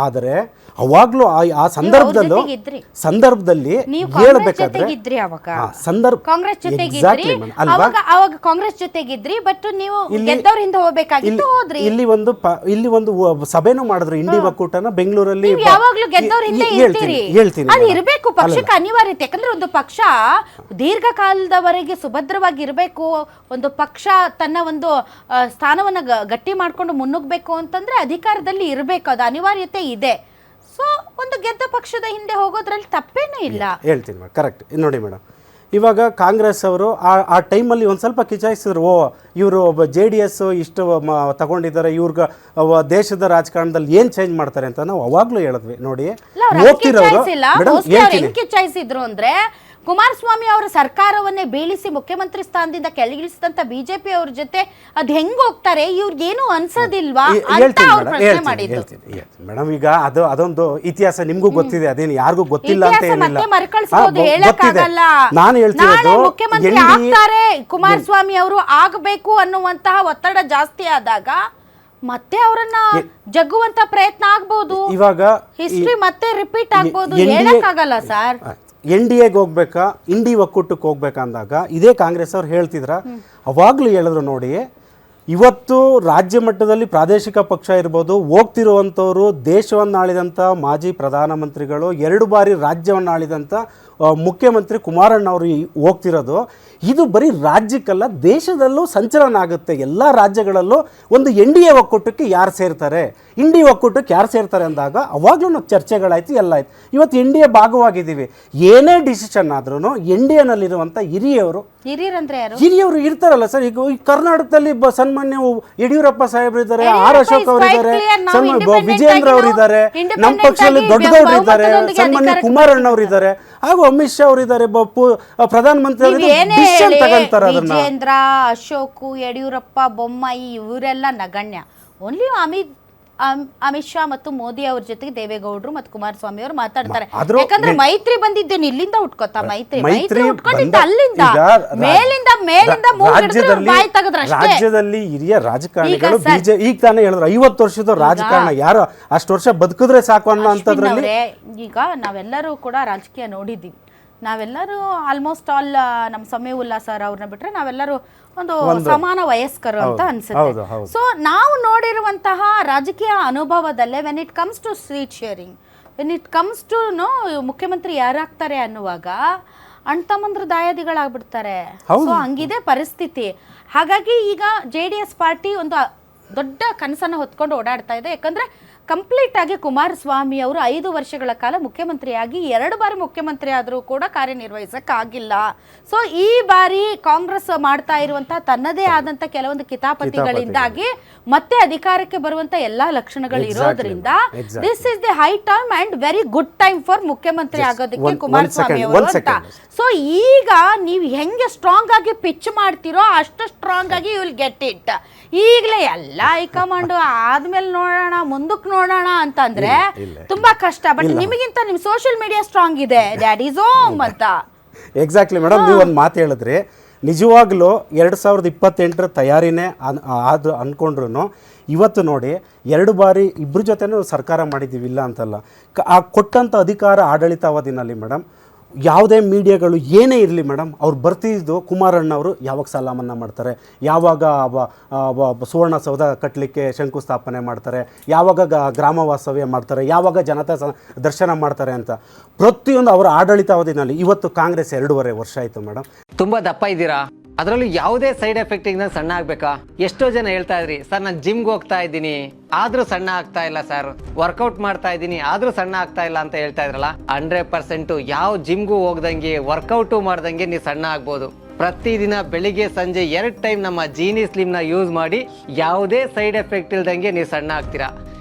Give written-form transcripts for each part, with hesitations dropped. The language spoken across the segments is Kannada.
ಆದರೆ ಅವಾಗ್ಲೂ ಆ ಸಂದರ್ಭದಲ್ಲಿ ಹೇಳ್ಬೇಕಾದ್ರೆ ಸಂದರ್ಭ ಕಾಂಗ್ರೆಸ್ ಜೊತೆಗಿದ್ರಿ, ಅವಾಗ ಕಾಂಗ್ರೆಸ್ ಜೊತೆಗಿದ್ರಿ, ಬಟ್ ನೀವು ಗೆದ್ದವರಿಂದ ಹೋಗ್ಬೇಕಾಗಿತ್ತು, ಹೋದ್ರಿ. ಇಲ್ಲಿ ಒಂದು ಸಭೆನೂ ಮಾಡಿದ್ರು ಇಂಡಿ ಒಕ್ಕೂಟನ ಬೆಂಗಳೂರಲ್ಲಿ. ಯಾವಾಗ್ಲೂ ಗೆದ್ದವರಿಂದ ಹೇಳ್ತೀನಿ, ಅದು ಇರಬೇಕು, ಪಕ್ಷಕ್ಕೆ ಅನಿವಾರ್ಯತೆ. ಯಾಕಂದ್ರೆ ಒಂದು ಪಕ್ಷ ದೀರ್ಘಕಾಲದವರೆಗೆ ಸುಭದ್ರವಾಗಿ ಇರಬೇಕು, ಒಂದು ಪಕ್ಷ ತನ್ನ ಒಂದು ಸ್ಥಾನವನ್ನ ಗಟ್ಟಿ ಮಾಡ್ಕೊಂಡು ಮುನ್ನುಗ್ಬೇಕು ಅಂತಂದ್ರೆ ಅಧಿಕಾರದಲ್ಲಿ ಇರಬೇಕು, ಅದು ಅನಿವಾರ್ಯತೆ ಇದೆ. ಸೊ ಒಂದು ಗೆದ್ದ ಪಕ್ಷದ ಹಿಂದೆ ಹೋಗೋದ್ರಲ್ಲಿ ತಪ್ಪೇನೂ ಇಲ್ಲ. ಹೇಳ್ತೀನಿ ಮೇಡಮ್, ಕರೆಕ್ಟ್. ನೋಡಿ ಮೇಡಮ್, ಇವಾಗ ಕಾಂಗ್ರೆಸ್ ಅವರು ಆ ಟೈಮಲ್ಲಿ ಒಂದು ಸ್ವಲ್ಪ ಕಿಚಾಯಿಸಿದ್ರು, ಇವರು JDS ಇಷ್ಟು ತಗೊಂಡಿದ್ದಾರೆ, ಇವ್ರಿಗೆ ದೇಶದ ರಾಜಕಾರಣದಲ್ಲಿ ಏನು ಚೇಂಜ್ ಮಾಡ್ತಾರೆ ಅಂತ ನಾವು ಅವಾಗಲೂ ಹೇಳಿದ್ವಿ. ನೋಡಿ ಹೋಗ್ತಿರೋರು ಕಿಚಾಯಿಸಿದ್ರು ಅಂದ್ರೆ ಕುಮಾರಸ್ವಾಮಿ ಅವರ ಸರ್ಕಾರವನ್ನೇ ಬೀಳಿಸಿ ಮುಖ್ಯಮಂತ್ರಿ ಸ್ಥಾನದಿಂದ ಕೆಳಗಿಳಿಸಿದಂತ ಬಿಜೆಪಿ ಅವ್ರ ಜೊತೆ ಅದ್ ಹೆಂಗ್ ಹೋಗ್ತಾರೆ, ಇವ್ರಿಗೇನು ಅನ್ಸೋದಿಲ್ವಾ ಅಂತ ಅವ್ರು ಪ್ರಶ್ನೆ ಮಾಡಿದ್ರು. ಮೇಡಮ್, ಈಗ ಅದೊಂದು ಇತಿಹಾಸ ನಿಮ್ಗೂ ಗೊತ್ತಿದೆ, ಅದೇನು ಯಾರಿಗೂ ಗೊತ್ತಿಲ್ಲ ಅಂತ ಏನಿಲ್ಲ. ನಾನು ಹೇಳ್ತಿರೋದು ಮುಖ್ಯಮಂತ್ರಿ ಆಗ್ತಾರೆ ಕುಮಾರಸ್ವಾಮಿ ಅವರು ಆಗಬೇಕು ಅನ್ನುವಂತಹ ಒತ್ತಡ ಜಾಸ್ತಿ ಆದಾಗ ಮತ್ತೆ ಅವರನ್ನ ಜಗ್ಗುವಂತ ಪ್ರಯತ್ನ ಆಗ್ಬಹುದು, ಇವಾಗ ಹಿಸ್ಟ್ರಿ ಮತ್ತೆ ರಿಪೀಟ್ ಆಗ್ಬಹುದು, ಹೇಳಕ್ಕಾಗಲ್ಲ ಸರ್. NDAಗೆ ಹೋಗ್ಬೇಕಾ ಇಂಡಿ ಒಕ್ಕೂಟಕ್ಕೆ ಹೋಗ್ಬೇಕಾ ಅಂದಾಗ ಇದೇ ಕಾಂಗ್ರೆಸ್ ಅವ್ರು ಹೇಳ್ತಿದ್ರ, ಅವಾಗ್ಲೂ ಹೇಳಿದ್ರು. ನೋಡಿ, ಇವತ್ತು ರಾಜ್ಯ ಮಟ್ಟದಲ್ಲಿ ಪ್ರಾದೇಶಿಕ ಪಕ್ಷ ಇರ್ಬೋದು, ಹೋಗ್ತಿರುವಂಥವ್ರು ದೇಶವನ್ನು ಆಳಿದಂಥ ಮಾಜಿ ಪ್ರಧಾನಮಂತ್ರಿಗಳು, 2 ಬಾರಿ ರಾಜ್ಯವನ್ನು ಆಳಿದಂಥ ಮುಖ್ಯಮಂತ್ರಿ ಕುಮಾರಣ್ಣ ಅವರು ಹೋಗ್ತಿರೋದು. ಇದು ಬರೀ ರಾಜ್ಯಕ್ಕಲ್ಲ, ದೇಶದಲ್ಲೂ ಸಂಚಲನ ಆಗುತ್ತೆ. ಎಲ್ಲ ರಾಜ್ಯಗಳಲ್ಲೂ ಒಂದು NDA ಒಕ್ಕೂಟಕ್ಕೆ ಯಾರು ಸೇರ್ತಾರೆ, ಇಂಡಿ ಒಕ್ಕೂಟಕ್ಕೆ ಯಾರು ಸೇರ್ತಾರೆ ಅಂದಾಗ ಅವಾಗಲೂ ಚರ್ಚೆಗಳಾಯ್ತು, ಎಲ್ಲ ಆಯ್ತು. ಇವತ್ತು NDA ಭಾಗವಾಗಿದ್ದೀವಿ. ಏನೇ ಡಿಸಿಷನ್ ಆದ್ರೂ NDAನಲ್ಲಿರುವಂಥ ಹಿರಿಯವರು ಇರ್ತಾರಲ್ಲ ಸರ್. ಈಗ ಕರ್ನಾಟಕದಲ್ಲಿ ಸನ್ಮಾನ್ಯ ಯಡಿಯೂರಪ್ಪ ಸಾಹೇಬ್ರು ಇದ್ದಾರೆ, ಆರ್ ಅಶೋಕ್ ಅವರು ಇದ್ದಾರೆ, ವಿಜೇಂದ್ರ ಅವರು ಇದ್ದಾರೆ, ನಮ್ಮ ಪಕ್ಷದಲ್ಲಿ ದೊಡ್ಡಗೌಡರು ಇದ್ದಾರೆ, ಸನ್ಮಾನ್ಯ ಕುಮಾರಣ್ಣ ಅವರು ಇದ್ದಾರೆ, ಹಾಗೂ ಅಮಿತ್ ಶಾ ಅವರು ಇದ್ದಾರೆ, ಪ್ರಧಾನಮಂತ್ರಿ ವಿಜೇಂದ್ರ, ಅಶೋಕ್, ಯಡಿಯೂರಪ್ಪ, ಬೊಮ್ಮಾಯಿ ಇವರೆಲ್ಲ ನಗಣ್ಯ. ಓನ್ಲಿ ಅಮಿತ್ ಶಾ ಮತ್ತು ಮೋದಿ ಅವ್ರ ಜೊತೆಗೆ ದೇವೇಗೌಡರು ಮತ್ತು ಕುಮಾರಸ್ವಾಮಿ ಅವರು ಮಾತಾಡ್ತಾರೆ. ಯಾಕಂದ್ರೆ ಮೈತ್ರಿ ಬಂದಿದ್ದೇನೆ ಇಲ್ಲಿಂದ ಉಟ್ಕೋತಾ, ಮೈತ್ರಿ ಉಟ್ಕೊಂಡಿದ್ದ ಅಲ್ಲಿಂದ ಮೇಲಿಂದ ಬಾಯಿ ತೆಗೆದ್ರಷ್ಟೇ. ರಾಜ್ಯದಲ್ಲಿ ಹಿರಿಯ ರಾಜಕಾರಣಿಗಳು ಈಗ ತಾನೇ ಹೇಳಿದ್ರು 50 ವರ್ಷದ ರಾಜಕಾರಣ, ಯಾರು ಅಷ್ಟು ವರ್ಷ ಬದುಕಿದ್ರೆ ಸಾಕು ಅನ್ನೋ ಅಂತದ್ರಲ್ಲಿ. ಈಗ ನಾವೆಲ್ಲರೂ ಕೂಡ ರಾಜಕೀಯ ನೋಡಿದ್ದೀವಿ, ನಾವೆಲ್ಲರೂ ಆಲ್ಮೋಸ್ಟ್ ಆಲ್ ನಮ್ಮ ಸಮೀವುಲ್ಲಾ ಸರ್ ಅವ್ರನ್ನ ಬಿಟ್ರೆ ನಾವೆಲ್ಲರೂ ಒಂದು ಸಮಾನ ವಯಸ್ಕರು ಅಂತ ಅನ್ಸುತ್ತೆ. ಸೊ ನಾವು ನೋಡಿರುವಂತಹ ರಾಜಕೀಯ ಅನುಭವದಲ್ಲೇ when it comes to seat sharing, when it comes to ಮುಖ್ಯಮಂತ್ರಿ ಯಾರಾಗ್ತಾರೆ ಅನ್ನುವಾಗ ಅಣ್ತಮ್ಮಂದ್ರ ದಾಯಾದಿಗಳಾಗ್ಬಿಡ್ತಾರೆ. ಸೊ ಹಂಗಿದೆ ಪರಿಸ್ಥಿತಿ. ಹಾಗಾಗಿ ಈಗ JDS ಪಾರ್ಟಿ ಒಂದು ದೊಡ್ಡ ಕನಸನ್ನು ಹೊತ್ಕೊಂಡು ಓಡಾಡ್ತಾ ಇದೆ. ಯಾಕಂದ್ರೆ ಕಂಪ್ಲೀಟ್ ಆಗಿ ಕುಮಾರಸ್ವಾಮಿ ಅವರು 5 ವರ್ಷಗಳ ಕಾಲ ಮುಖ್ಯಮಂತ್ರಿಯಾಗಿ 2 ಬಾರಿ ಮುಖ್ಯಮಂತ್ರಿ ಆದರೂ ಕೂಡ ಕಾರ್ಯನಿರ್ವಹಿಸಕ್ಕಾಗಿಲ್ಲ. ಸೊ ಈ ಬಾರಿ ಕಾಂಗ್ರೆಸ್ ಮಾಡ್ತಾ ಇರುವಂತಹ ತನ್ನದೇ ಆದಂತ ಕೆಲವೊಂದು ಕಿತಾಪತಿಗಳಿಂದಾಗಿ ಮತ್ತೆ ಅಧಿಕಾರಕ್ಕೆ ಬರುವಂತ ಎಲ್ಲಾ ಲಕ್ಷಣಗಳು ಇರೋದ್ರಿಂದ this is the high time and very good time for ಮುಖ್ಯಮಂತ್ರಿ ಆಗೋದಕ್ಕೆ ಕುಮಾರಸ್ವಾಮಿ ಅವರು ಅಂತ. ಸೊ ಈಗ ನೀವು ಹೆಂಗೆ ಸ್ಟ್ರಾಂಗ್ ಆಗಿ ಪಿಚ್ ಮಾಡ್ತೀರೋ ಅಷ್ಟು ಸ್ಟ್ರಾಂಗ್ ಆಗಿ ಯು ವಿಲ್ ಗೆಟ್ ಇಟ್. ಈಗಲೇ ಎಲ್ಲ ಹೈಕಮಾಂಡ್ ಆದ್ಮೇಲೆ ನೋಡೋಣ, ಮುಂದಕ್ಕೆ ನೋಡೋಣ ಅಂತಂದ್ರೆ ತುಂಬಾ ಕಷ್ಟ. ಬಟ್ ನಿಮಗಿಂತ ನಿಮ್ ಸೋಷಿಯಲ್ ಮೀಡಿಯಾ ಸ್ಟ್ರಾಂಗ್ ಇದೆ, ದ್ಯಾಟ್ ಈಸ್ ಓಮ್ ಅಂತ. ಎಕ್ಸಾಕ್ಟ್ಲಿ ಮೇಡಮ್, ನೀವು ಒಂದು ಮಾತು ಹೇಳಿದ್ರಿ. ನಿಜವಾಗ್ಲೂ 2028 ತಯಾರಿನೇ ಅಂದ್ಕೊಂಡ್ರು ಇವತ್ತು ನೋಡಿ 2 ಬಾರಿ ಇಬ್ಬರ ಜೊತೆನೂ ಸರ್ಕಾರ ಮಾಡಿದ್ದೀವಿ, ಇಲ್ಲ ಅಂತಲ್ಲ. ಆ ಕೊಟ್ಟಂಥ ಅಧಿಕಾರ ಆಡಳಿತಾವಧಿನಲ್ಲಿ ಮೇಡಮ್ ಯಾವುದೇ ಮೀಡಿಯಾಗಳು ಏನೇ ಇರಲಿ ಮೇಡಮ್, ಅವ್ರು ಬರ್ತಿದ್ದು ಕುಮಾರಣ್ಣವರು ಯಾವಾಗ ಸಾಲ ಮನ್ನಾ ಮಾಡ್ತಾರೆ, ಯಾವಾಗ ಸುವರ್ಣಸೌಧ ಕಟ್ಟಲಿಕ್ಕೆ ಶಂಕುಸ್ಥಾಪನೆ ಮಾಡ್ತಾರೆ, ಯಾವಾಗ ಗ್ರಾಮ ವಾಸ್ತವ್ಯ ಮಾಡ್ತಾರೆ, ಯಾವಾಗ ಜನತಾ ದರ್ಶನ ಮಾಡ್ತಾರೆ ಅಂತ ಪ್ರತಿಯೊಂದು ಅವರ ಆಡಳಿತಾವಧಿನಲ್ಲಿ. ಇವತ್ತು ಕಾಂಗ್ರೆಸ್ 2.5 ವರ್ಷ ಆಯಿತು ಮೇಡಮ್. ತುಂಬ ದಪ್ಪ ಇದ್ದೀರಾ, ಅದರಲ್ಲೂ ಯಾವುದೇ ಸೈಡ್ ಎಫೆಕ್ಟ್ ಇಂದ ಸಣ್ಣ ಆಗ್ಬೇಕಾ? ಎಷ್ಟೋ ಜನ ಹೇಳ್ತಾ ಇದ್ರಿ ಸರ್, ನಾನು ಜಿಮ್ಗೆ ಹೋಗ್ತಾ ಇದ್ದೀನಿ ಆದ್ರೂ ಸಣ್ಣ ಆಗ್ತಾ ಇಲ್ಲ ಸರ್, ವರ್ಕೌಟ್ ಮಾಡ್ತಾ ಇದ್ದೀನಿ ಆದ್ರೂ ಸಣ್ಣ ಆಗ್ತಾ ಇಲ್ಲ ಅಂತ ಹೇಳ್ತಾ ಇದ್ರಲ್ಲ. 100% ಯಾವ ಜಿಮ್ಗೂ ಹೋಗ್ದಂಗೆ ವರ್ಕೌಟು ಮಾಡ್ದಂಗೆ ನೀವು ಸಣ್ಣ ಆಗ್ಬೋದು. ಪ್ರತಿದಿನ ಬೆಳಿಗ್ಗೆ ಸಂಜೆ 2 ಟೈಮ್ ನಮ್ಮ ಜೀನಿ ಸ್ಲಿಮ್ನ ಯೂಸ್ ಮಾಡಿ ಯಾವುದೇ ಸೈಡ್ ಎಫೆಕ್ಟ್ ಇಲ್ದಂಗೆ ನೀವು ಸಣ್ಣ ಆಗ್ತೀರಾ.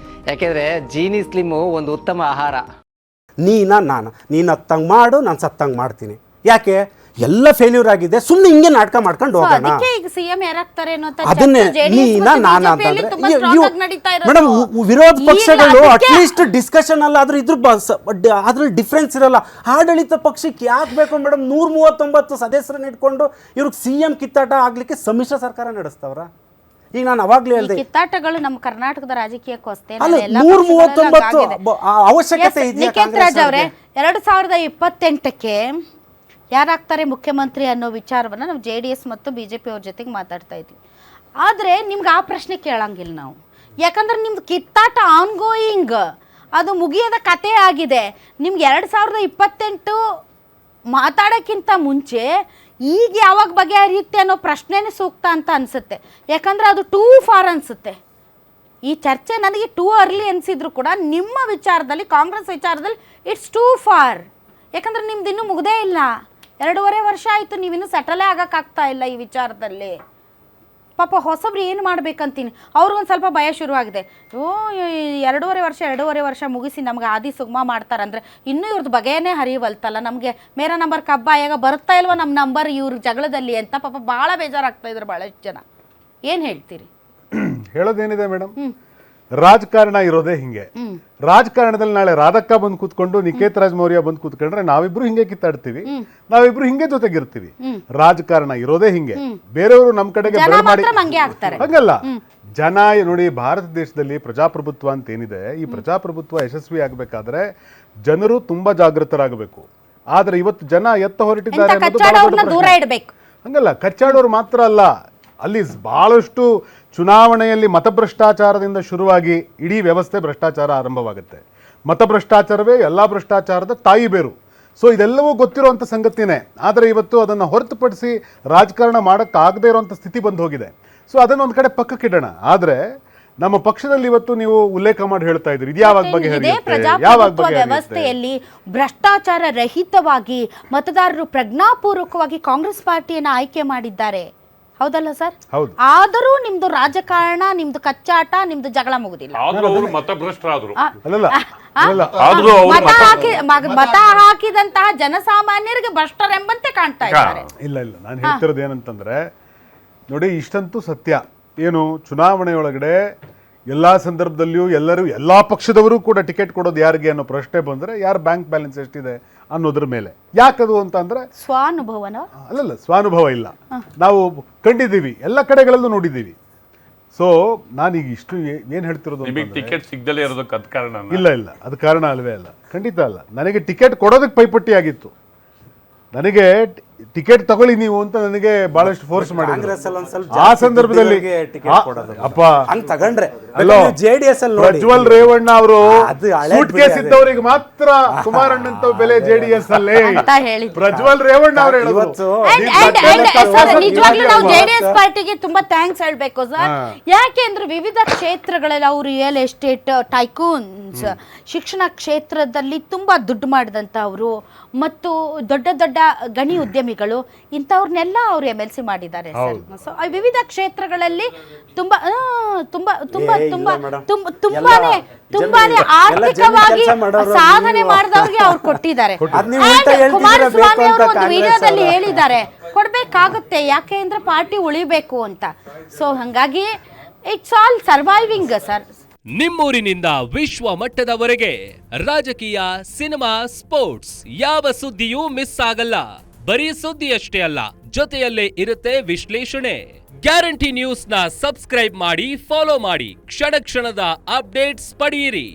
ಯಾಕೆಂದ್ರೆ ಜೀನಿ ಸ್ಲಿಮ್ಮು ಒಂದು ಉತ್ತಮ ಆಹಾರ. ನೀನು ಹತ್ತಂಗೆ ಮಾಡು, ನಾನು ಸತ್ತಂಗೆ ಮಾಡ್ತೀನಿ. ಯಾಕೆ ಎಲ್ಲ ಫೇಲ್ಯೂರ್ ಆಗಿದೆ, ಸುಮ್ಮನೆ ಹಿಂಗೆ ನಾಟಕ ಮಾಡ್ಕೊಂಡು ಹೋಗೋಣ. ಅದನ್ನೇ ಮೇಡಮ್, ವಿರೋಧ ಪಕ್ಷಗಳು ಅಟ್ಲೀಸ್ಟ್ ಡಿಸ್ಕಷನ್ ಅಲ್ಲ ಅದ್ರಲ್ಲಿ ಡಿಫ್ರೆನ್ಸ್ ಇರಲ್ಲ. ಆಡಳಿತ ಪಕ್ಷಕ್ಕೆ ಯಾಕೆ ಬೇಕು ಮೇಡಮ್ 139 ಸದಸ್ಯರನ್ನ ಇಟ್ಕೊಂಡು ಇವ್ರಿಗೆ CM ಕಿತ್ತಾಟ ಆಗ್ಲಿಕ್ಕೆ ಸಮ್ಮಿಶ್ರ ಸರ್ಕಾರ ನಡೆಸ್ತವ್ರ? ಈಗ ನಾನು ಅವಾಗ್ಲೇ ಈ ಹೇಳಿದೆ ಕಿತ್ತಾಟಗಳು ನಮ್ಮ ಕರ್ನಾಟಕದ ರಾಜಕೀಯಕ್ಕೆ ಅಷ್ಟೇ ಅಲ್ಲ, 139 ಅವಶ್ಯಕತೆ ಇದೆಯಾ ನಿಖಿತ್ ರಾಜ್ ಅವರೇ 2028ಕ್ಕೆ ಯಾರಾಗ್ತಾರೆ ಮುಖ್ಯಮಂತ್ರಿ ಅನ್ನೋ ವಿಚಾರವನ್ನ ನಾವು JDS ಮತ್ತು BJP ಅವ್ರ ಜೊತೆಗೆ ಮಾತಾಡ್ತಾ ಇದ್ವಿ. ಆದರೆ ನಿಮ್ಗೆ ಆ ಪ್ರಶ್ನೆ ಕೇಳಂಗಿಲ್ಲ ನಾವು, ಯಾಕಂದ್ರೆ ನಿಮ್ದು ಕಿತ್ತಾಟ ಆನ್ಗೋಯಿಂಗ್, ಅದು ಮುಗಿಯದ ಕತೆ ಆಗಿದೆ. ನಿಮ್ಗೆ 2028 ಮಾತಾಡೋಕ್ಕಿಂತ ಮುಂಚೆ ಈಗ ಯಾವಾಗ ಬಗೆಹರಿಯುತ್ತೆ ಅನ್ನೋ ಪ್ರಶ್ನೆನೇ ಸೂಕ್ತ ಅಂತ ಅನಿಸುತ್ತೆ. ಯಾಕಂದರೆ ಅದು ಟೂ ಫಾರ್ ಅನಿಸುತ್ತೆ. ಈ ಚರ್ಚೆ ನನಗೆ ಟೂ ಅರ್ಲಿ ಅನಿಸಿದ್ರು ಕೂಡ ನಿಮ್ಮ ವಿಚಾರದಲ್ಲಿ, ಕಾಂಗ್ರೆಸ್ ವಿಚಾರದಲ್ಲಿ ಇಟ್ಸ್ ಟೂ ಫಾರ್. ಯಾಕಂದರೆ ನಿಮ್ದು ಇನ್ನೂ ಮುಗ್ದೇ ಇಲ್ಲ, 2.5 ವರ್ಷ ಆಯಿತು, ನೀವಿನ್ನೂ ಸೆಟಲೇ ಆಗೋಕ್ಕಾಗ್ತಾ ಇಲ್ಲ ಈ ವಿಚಾರದಲ್ಲಿ. ಪಾಪ ಹೊಸಬ್ರು ಏನು ಮಾಡ್ಬೇಕಂತೀನಿ, ಅವ್ರಿಗೊಂದು ಸ್ವಲ್ಪ ಭಯ ಶುರುವಾಗಿದೆ. ಓ 2.5 ವರ್ಷ ಮುಗಿಸಿ ನಮ್ಗೆ ಆದಿ ಸುಗಮ ಮಾಡ್ತಾರಂದ್ರೆ ಇನ್ನೂ ಇವ್ರದ್ದು ಬಗೆಯೇ ಹರಿಯವಲ್ತಲ್ಲ, ನಮಗೆ ಮೇರ ನಂಬರ್ ಕಬ್ಬ ಈಗ ಬರ್ತಾ ಇಲ್ವ ನಮ್ಮ ನಂಬರ್ ಇವ್ರ ಜಗಳದಲ್ಲಿ ಅಂತ ಪಾಪ ಭಾಳ ಬೇಜಾರಾಗ್ತಾ ಇದ್ರು ಭಾಳಷ್ಟು ಜನ. ಏನು ಹೇಳ್ತೀರಿ? ಹೇಳೋದೇನಿದೆ ಮೇಡಮ್, ರಾಜಕಾರಣ ಇರೋದೇ ಹಿಂಗೆ. ರಾಜಕಾರಣದಲ್ಲಿ ನಾಳೆ ರಾಧಕ್ಕ ಬಂದು ಕೂತ್ಕೊಂಡು ನಿಖೇತ್ ರಾಜ್ ಮೌರ್ಯ ಬಂದು ಕೂತ್ಕೊಂಡ್ರೆ ನಾವಿಬ್ರು ಹಿಂಗೆ ಕಿತ್ತಾಡ್ತೀವಿ, ನಾವಿಬ್ರು ಹಿಂಗೆ ಜೊತೆಗಿರ್ತೀವಿ. ರಾಜಕಾರಣ ಇರೋದೇ ಹಿಂಗೆ. ಬೇರೆಯವರು ನಮ್ ಕಡೆಗೆ ಮಾಡಿ ಹಂಗಲ್ಲ. ಜನ ನೋಡಿ, ಭಾರತ ದೇಶದಲ್ಲಿ ಪ್ರಜಾಪ್ರಭುತ್ವ ಅಂತ ಏನಿದೆ, ಈ ಪ್ರಜಾಪ್ರಭುತ್ವ ಯಶಸ್ವಿ ಆಗ್ಬೇಕಾದ್ರೆ ಜನರು ತುಂಬಾ ಜಾಗೃತರಾಗಬೇಕು. ಆದ್ರೆ ಇವತ್ತು ಜನ ಎತ್ತ ಹೊರಟಿದ್ದಾರೆ ಹಂಗಲ್ಲ. ಕಚ್ಚಾಡೋರು ಮಾತ್ರ ಅಲ್ಲ, ಅಲ್ಲಿ ಬಹಳಷ್ಟು ಚುನಾವಣೆಯಲ್ಲಿ ಮತಭ್ರಷ್ಟಾಚಾರದಿಂದ ಶುರುವಾಗಿ ಇಡೀ ವ್ಯವಸ್ಥೆ ಭ್ರಷ್ಟಾಚಾರ ಆರಂಭವಾಗುತ್ತೆ. ಮತಭ್ರಷ್ಟಾಚಾರವೇ ಎಲ್ಲ ಭ್ರಷ್ಟಾಚಾರದ ತಾಯಿ ಬೇರು. ಸೊ ಇದೆಲ್ಲವೂ ಗೊತ್ತಿರುವಂಥ ಸಂಗತಿನೇ. ಆದರೆ ಇವತ್ತು ಅದನ್ನು ಹೊರತುಪಡಿಸಿ ರಾಜಕಾರಣ ಮಾಡೋಕ್ಕಾಗದೇ ಇರುವಂಥ ಸ್ಥಿತಿ ಬಂದು ಹೋಗಿದೆ. ಸೊ ಅದನ್ನು ಒಂದು ಕಡೆ ಪಕ್ಕಕ್ಕಿಡೋಣ. ಆದರೆ ನಮ್ಮ ಪಕ್ಷದಲ್ಲಿ ಇವತ್ತು ನೀವು ಉಲ್ಲೇಖ ಮಾಡಿ ಹೇಳ್ತಾ ಇದ್ರಿ, ಇದು ಯಾವಾಗ ಪ್ರಜಾಪ್ರಭುತ್ವ ವ್ಯವಸ್ಥೆಯಲ್ಲಿ ಭ್ರಷ್ಟಾಚಾರ ರಹಿತವಾಗಿ ಮತದಾರರು ಪ್ರಜ್ಞಾಪೂರ್ವಕವಾಗಿ ಕಾಂಗ್ರೆಸ್ ಪಾರ್ಟಿಯನ್ನು ಆಯ್ಕೆ ಮಾಡಿದ್ದಾರೆ, ಹೌದಲ್ಲ ಸರ್? ಆದರೂ ನಿಮ್ದು ರಾಜಕಾರಣ, ನಿಮ್ದು ಕಚ್ಚಾಟ, ನಿಮ್ದು ಜಗಳ ಮುಗುದಿಲ್ಲ. ಮತ ಹಾಕಿದಂತಹ ಜನಸಾಮಾನ್ಯರಿಗೆ ಭ್ರಷ್ಟರೆಂಬಂತೆ ಕಾಣ್ತಾ ಇದ್ದಾರೆ. ಇಲ್ಲ ಇಲ್ಲ, ನಾನು ಹೇಳ್ತಿರೋದು ಏನಂತಂದ್ರೆ ನೋಡಿ, ಇಷ್ಟಂತೂ ಸತ್ಯ. ಏನು, ಚುನಾವಣೆಯೊಳಗಡೆ ಎಲ್ಲಾ ಸಂದರ್ಭದಲ್ಲಿಯೂ ಎಲ್ಲಾ ಪಕ್ಷದವರು ಕೂಡ ಟಿಕೆಟ್ ಕೊಡೋದು ಯಾರಿಗೆ ಅನ್ನೋ ಪ್ರಶ್ನೆ ಬಂದ್ರೆ ಯಾರು ಬ್ಯಾಂಕ್ ಬ್ಯಾಲೆನ್ಸ್ ಎಷ್ಟಿದೆ ಅನ್ನೋದ್ರ ಮೇಲೆ. ಯಾಕದು ಅಂತ ಅಂದ್ರೆ ಸ್ವಾನುಭವನ ಅಲ್ಲಲ್ಲ, ಸ್ವಾನುಭವ ಇಲ್ಲ, ನಾವು ಕಂಡಿದ್ದೀವಿ, ಎಲ್ಲ ಕಡೆಗಳಲ್ಲೂ ನೋಡಿದ್ದೀವಿ. ಸೊ ನಾನೀಗ ಇಷ್ಟು ಏನ್ ಹೇಳ್ತಿರೋದು, ಟಿಕೆಟ್ ಸಿಗದಲೇ ಇರೋದಕ್ಕೆ ಅದ್ ಕಾರಣ ಇಲ್ಲ ಇಲ್ಲ, ಅದು ಕಾರಣ ಅಲ್ವೇ ಅಲ್ಲ, ಖಂಡಿತ ಅಲ್ಲ. ನನಗೆ ಟಿಕೆಟ್ ಕೊಡೋದಕ್ಕೆ ಪೈಪಟ್ಟಿ ಆಗಿತ್ತು. ನನಗೆ ಟಿಕೆಟ್ ತಗೊಳ್ಳಿ ನೀವು ಅಂತ ನನಗೆ ಬಹಳಷ್ಟು ಫೋರ್ಸ್ ಮಾಡಿದ್ರು. ಆ ಸಂದರ್ಭದಲ್ಲಿ ಅಪ್ಪ ತಗೊಂಡ್ರೆ ಪ್ರಜ್ವಲ್ ರೇವಣ್ಣ ಅವರು ಸೂಟ್ ಕೇಸ್ ಇದ್ದವರಿಗೆ ಮಾತ್ರ ಕುಮಾರಣ್ಣಂತ ಬೆಲೆ JDS ಅಲ್ಲಿ ಪ್ರಜ್ವಲ್ ರೇವಣ್ಣ ಅವರು ಹೇಳಿದ್ರು. ನಿಜವಾಗ್ಲೂ ನಾವು JDS ಪಾರ್ಟಿಗೆ ತುಂಬಾ ಥ್ಯಾಂಕ್ಸ್ ಹೇಳ್ಬೇಕು ಸರ್. ಯಾಕೆಂದ್ರೆ ವಿವಿಧ ಕ್ಷೇತ್ರಗಳಲ್ಲಿ ಅವರು ರಿಯಲ್ ಎಸ್ಟೇಟ್ ಟೈಕೂನ್ಸ್, ಶಿಕ್ಷಣ ಕ್ಷೇತ್ರದಲ್ಲಿ ತುಂಬಾ ದುಡ್ಡು ಮಾಡಿದಂತವ್ರು ಮತ್ತು ದೊಡ್ಡ ದೊಡ್ಡ ಗಣಿ ಉದ್ಯಮಿಗಳು, ಇಂಥವ್ರನ್ನೆಲ್ಲ ಅವರು MLC ಮಾಡಿದ್ದಾರೆ ಸರ್. ಸೊ ವಿವಿಧ ಕ್ಷೇತ್ರಗಳಲ್ಲಿ ತುಂಬಾ ತುಂಬಾ ತುಂಬಾ ತುಂಬಾ ತುಂಬಾನೇ ತುಂಬಾನೇ ಆರ್ಥಿಕವಾಗಿ ಸಾಧನೆ ಮಾಡಿದವ್ರಿಗೆ ಅವ್ರು ಕೊಟ್ಟಿದ್ದಾರೆ. ಕುಮಾರಸ್ವಾಮಿ ಅವರು ಒಂದು ವಿಡಿಯೋದಲ್ಲಿ ಹೇಳಿದ್ದಾರೆ, ಕೊಡ್ಬೇಕಾಗುತ್ತೆ, ಯಾಕೆ ಅಂದ್ರೆ ಪಾರ್ಟಿ ಉಳಿಬೇಕು ಅಂತ. ಸೊ ಹಂಗಾಗಿ ಇಟ್ಸ್ ಆಲ್ ಸರ್ವೈವಿಂಗ್ ಸರ್. ನಿಮ್ಮೂರಿನಿಂದ ವಿಶ್ವ ಮಟ್ಟದವರೆಗೆ ರಾಜಕೀಯ, ಸಿನಿಮಾ, ಸ್ಪೋರ್ಟ್ಸ್ ಯಾವ ಸುದ್ದಿಯೂ ಮಿಸ್ ಆಗಲ್ಲ. ಬರೀ ಸುದ್ದಿಯಷ್ಟೇ ಅಲ್ಲ, ಜೊತೆಯಲ್ಲೇ ಇರುತ್ತೆ ವಿಶ್ಲೇಷಣೆ. ಗ್ಯಾರಂಟಿ ನ್ಯೂಸ್ ನ ಸಬ್ಸ್ಕ್ರೈಬ್ ಮಾಡಿ, ಫಾಲೋ ಮಾಡಿ, ಕ್ಷಣ ಕ್ಷಣದ ಅಪ್ಡೇಟ್ಸ್ ಪಡೆಯಿರಿ.